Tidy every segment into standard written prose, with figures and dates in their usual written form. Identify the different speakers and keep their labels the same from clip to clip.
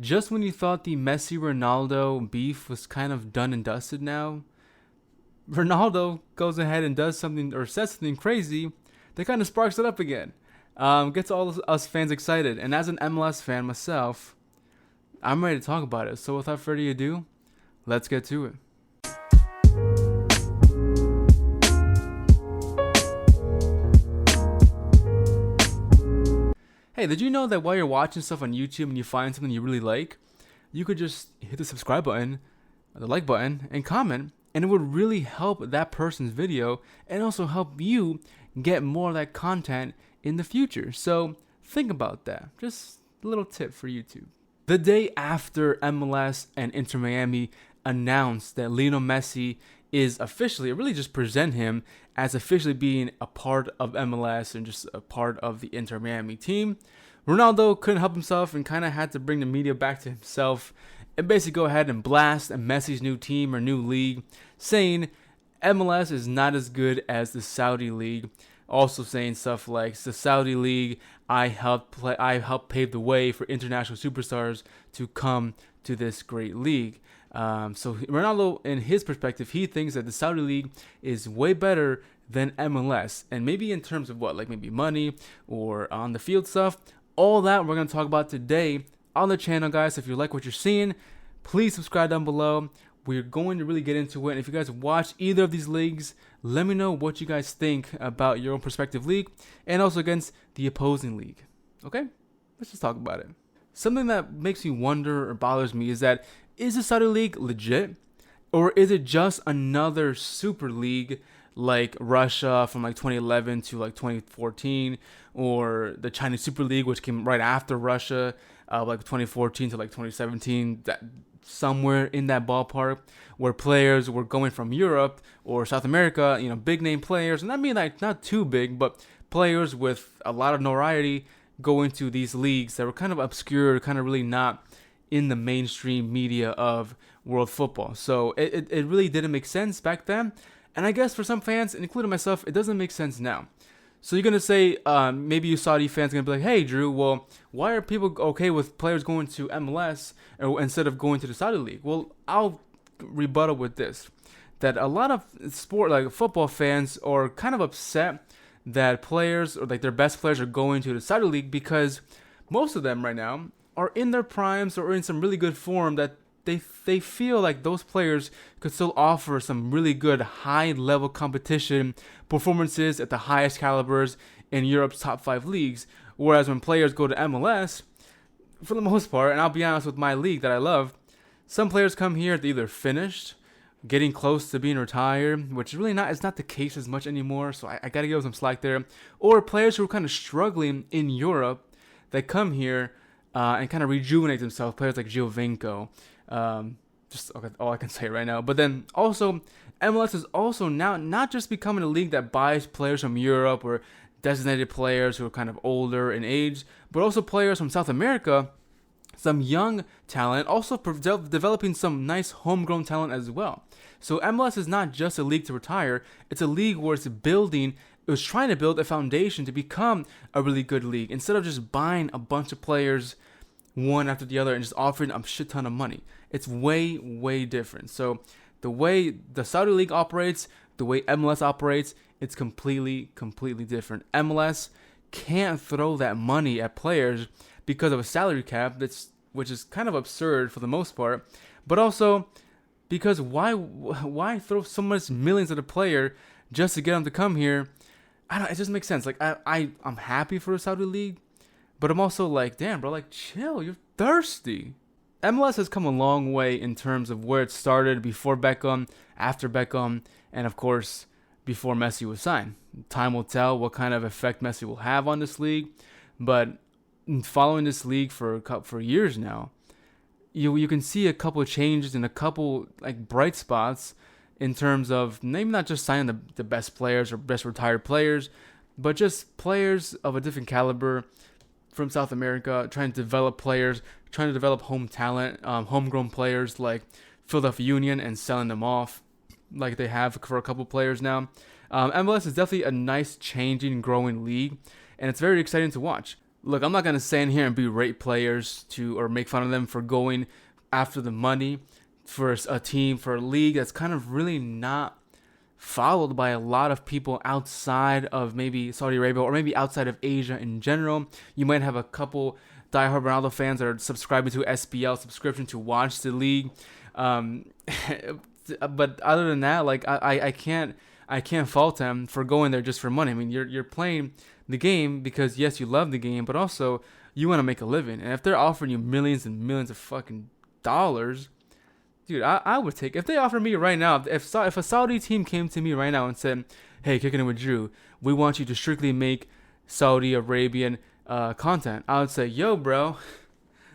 Speaker 1: Just when you thought the Messi Ronaldo beef was kind of done and dusted now, Ronaldo goes ahead and does something or says something crazy that kind of sparks it up again. Gets all of us fans excited. And as an MLS fan myself, I'm ready to talk about it. So without further ado, let's get to it. Hey, did you know that while you're watching stuff on YouTube and you find something you really like, you could just hit the subscribe button, the like button, and comment, and it would really help that person's video and also help you get more of that content in the future. So think about that. Just a little tip for YouTube. The day after MLS and Inter Miami announced that Lionel Messi is officially, or really just present him as officially being a part of MLS and just a part of the Inter Miami team, Ronaldo couldn't help himself and kind of had to bring the media back to himself and basically go ahead and blast Messi's new team or new league, saying MLS is not as good as the Saudi League. Also saying stuff like, the Saudi League, I helped pave the way for international superstars to come to this great league. So Ronaldo, in his perspective, he thinks that the Saudi League is way better than MLS, and maybe in terms of what, like maybe money or on the field stuff. All that we're gonna talk about today on the channel, guys. If you like what you're seeing, please subscribe down below. We're going to really get into it. And if you guys watch either of these leagues, let me know what you guys think about your own prospective league and also against the opposing league. Okay, let's just talk about it. Something that makes me wonder or bothers me is that, is the Saudi League legit, or is it just another super league like Russia from like 2011 to like 2014, or the Chinese Super League, which came right after Russia, like 2014 to like 2017, that somewhere in that ballpark, where players were going from Europe or South America, big name players, and I mean like not too big, but players with a lot of notoriety going to these leagues that were kind of obscure, kind of really not in the mainstream media of world football. So it really didn't make sense back then. And I guess for some fans, including myself, it doesn't make sense now. So you're going to say, maybe you Saudi fans are going to be like, hey, Drew, well, why are people okay with players going to MLS instead of going to the Saudi League? Well, I'll rebuttal with this, that a lot of like football fans are kind of upset that players, or like their best players, are going to the Saudi League because most of them right now are in their primes or in some really good form, that they feel like those players could still offer some really good high-level competition performances at the highest calibers in Europe's top 5 leagues. Whereas when players go to MLS, for the most part, and I'll be honest with my league that I love, some players come here, they're either finished, getting close to being retired, which really it's not the case as much anymore, so I gotta give them some slack there, or players who are kind of struggling in Europe that come here and kind of rejuvenate themselves, players like Giovinco. Just all I can say right now. But then also, MLS is also now not just becoming a league that buys players from Europe or designated players who are kind of older in age, but also players from South America, some young talent, also developing some nice homegrown talent as well. So MLS is not just a league to retire, it's a league where it was trying to build a foundation to become a really good league, instead of just buying a bunch of players one after the other and just offering a shit ton of money. It's way, way different. So the way the Saudi League operates, the way MLS operates, it's completely different. MLS can't throw that money at players because of a salary cap which is kind of absurd for the most part, but also because why throw so much millions at a player just to get him to come here? It doesn't make sense. Like I'm happy for the Saudi League, but I'm also like, damn, bro, like chill, you're thirsty. MLS has come a long way in terms of where it started before Beckham, after Beckham, and of course before Messi was signed. Time will tell what kind of effect Messi will have on this league, but following this league for years now, you can see a couple of changes and a couple like bright spots in terms of maybe not just signing the best players or best retired players, but just players of a different caliber from South America, trying to develop players, trying to develop home talent, homegrown players like Philadelphia Union, and selling them off like they have for a couple players now. MLS is definitely a nice, changing, growing league, and it's very exciting to watch. Look, I'm not gonna stand here and berate players or make fun of them for going after the money for a team, for a league that's kind of really not followed by a lot of people outside of maybe Saudi Arabia or maybe outside of Asia in general. You might have a couple diehard Ronaldo fans that are subscribing to SPL subscription to watch the league. But other than that, like I can't fault them for going there just for money. I mean, you're playing the game because yes, you love the game, but also you want to make a living. And if they're offering you millions and millions of fucking dollars, dude, I would take. If they offer me right now, if a Saudi team came to me right now and said, "Hey, Kicking It with Drew, we want you to strictly make Saudi Arabian content," I would say, "Yo, bro,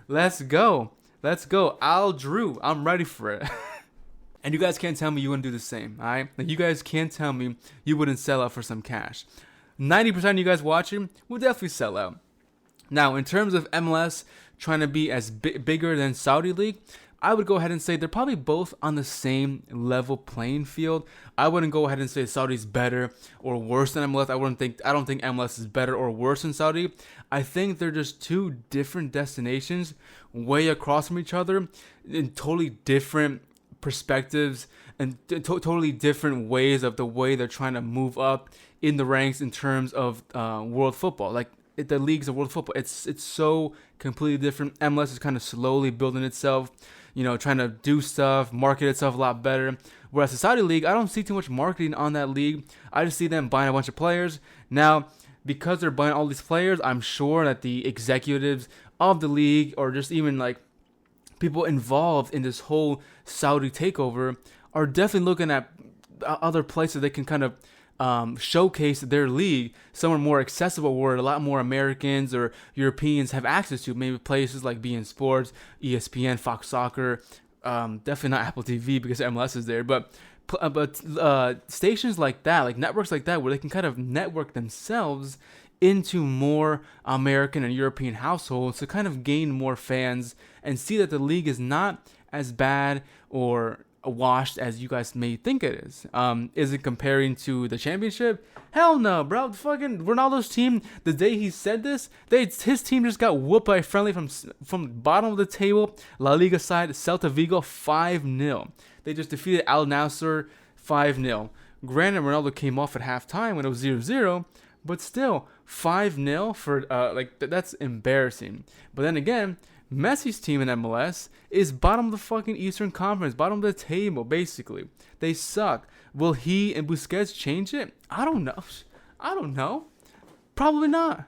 Speaker 1: let's go. Drew, I'm ready for it." And you guys can't tell me you wouldn't do the same, all right? Like, you guys can't tell me you wouldn't sell out for some cash. 90% of you guys watching will definitely sell out. Now, in terms of MLS trying to be as bigger than Saudi League, I would go ahead and say they're probably both on the same level playing field. I wouldn't go ahead and say Saudi's better or worse than MLS. I don't think MLS is better or worse than Saudi. I think they're just two different destinations way across from each other in totally different perspectives and totally different ways of the way they're trying to move up in the ranks in terms of world football. Like, the leagues of world football, it's so completely different. MLS is kind of slowly building itself, trying to do stuff, market itself a lot better. Whereas the Saudi League, I don't see too much marketing on that league. I just see them buying a bunch of players. Now, because they're buying all these players, I'm sure that the executives of the league, or just even like people involved in this whole Saudi takeover, are definitely looking at other places they can kind of showcase their league somewhere more accessible, where a lot more Americans or Europeans have access to. Maybe places like beIN Sports, ESPN, Fox Soccer, definitely not Apple TV because MLS is there, but stations like that, like networks like that, where they can kind of network themselves into more American and European households to kind of gain more fans and see that the league is not as bad or washed as you guys may think it is. Is it comparing to the championship? Hell no, bro. Fucking Ronaldo's team, the day he said this, his team just got whooped by a friendly from the bottom of the table, La Liga side, Celta Vigo, 5-0. They just defeated Al Nassr 5-0. Granted, Ronaldo came off at halftime when it was 0-0, but still 5-0 for that's embarrassing. But then again, Messi's team in MLS is bottom of the fucking Eastern Conference, bottom of the table, basically. They suck. Will he and Busquets change it? I don't know. Probably not.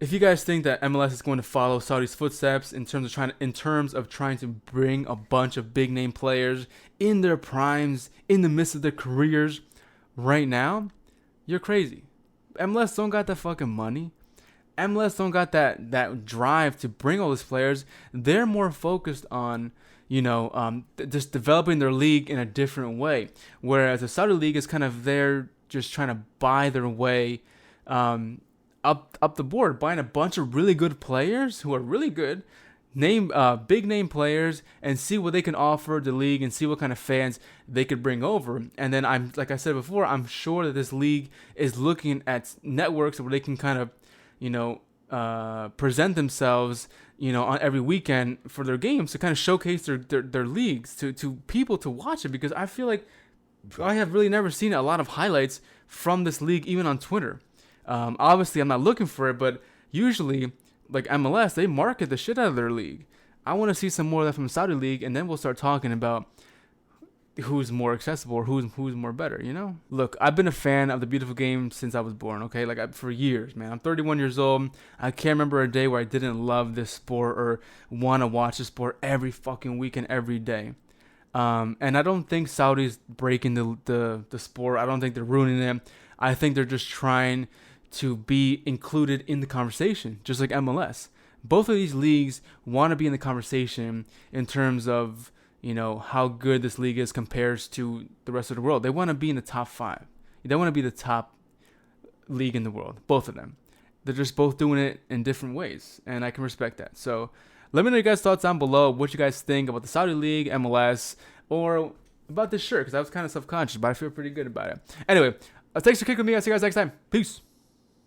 Speaker 1: If you guys think that MLS is going to follow Saudi's footsteps in terms of trying to bring a bunch of big name players in their primes, in the midst of their careers right now, you're crazy. MLS don't got that fucking money. MLS don't got that drive to bring all these players. They're more focused on, just developing their league in a different way. Whereas the Saudi League is kind of there just trying to buy their way up the board, buying a bunch of really good players who are really good, big name players, and see what they can offer the league and see what kind of fans they could bring over. And then like I said before, I'm sure that this league is looking at networks where they can kind of present themselves, on every weekend for their games to kind of showcase their leagues to people to watch it. Because I feel like I have really never seen a lot of highlights from this league, even on Twitter. Obviously, I'm not looking for it, but usually, like MLS, they market the shit out of their league. I want to see some more of that from Saudi League, and then we'll start talking about who's more accessible or who's more better, Look, I've been a fan of the beautiful game since I was born, okay? For years, man. I'm 31 years old. I can't remember a day where I didn't love this sport or want to watch the sport every fucking weekend, every day. And I don't think Saudi's breaking the sport. I don't think they're ruining it. I think they're just trying to be included in the conversation, just like MLS. Both of these leagues want to be in the conversation in terms of how good this league is compares to the rest of the world. They want to be in the top 5. They want to be the top league in the world, both of them. They're just both doing it in different ways, and I can respect that. So let me know your guys' thoughts down below, what you guys think about the Saudi League, MLS, or about this shirt, because I was kind of self-conscious, but I feel pretty good about it. Anyway, thanks for kicking with me. I'll see you guys next time. Peace.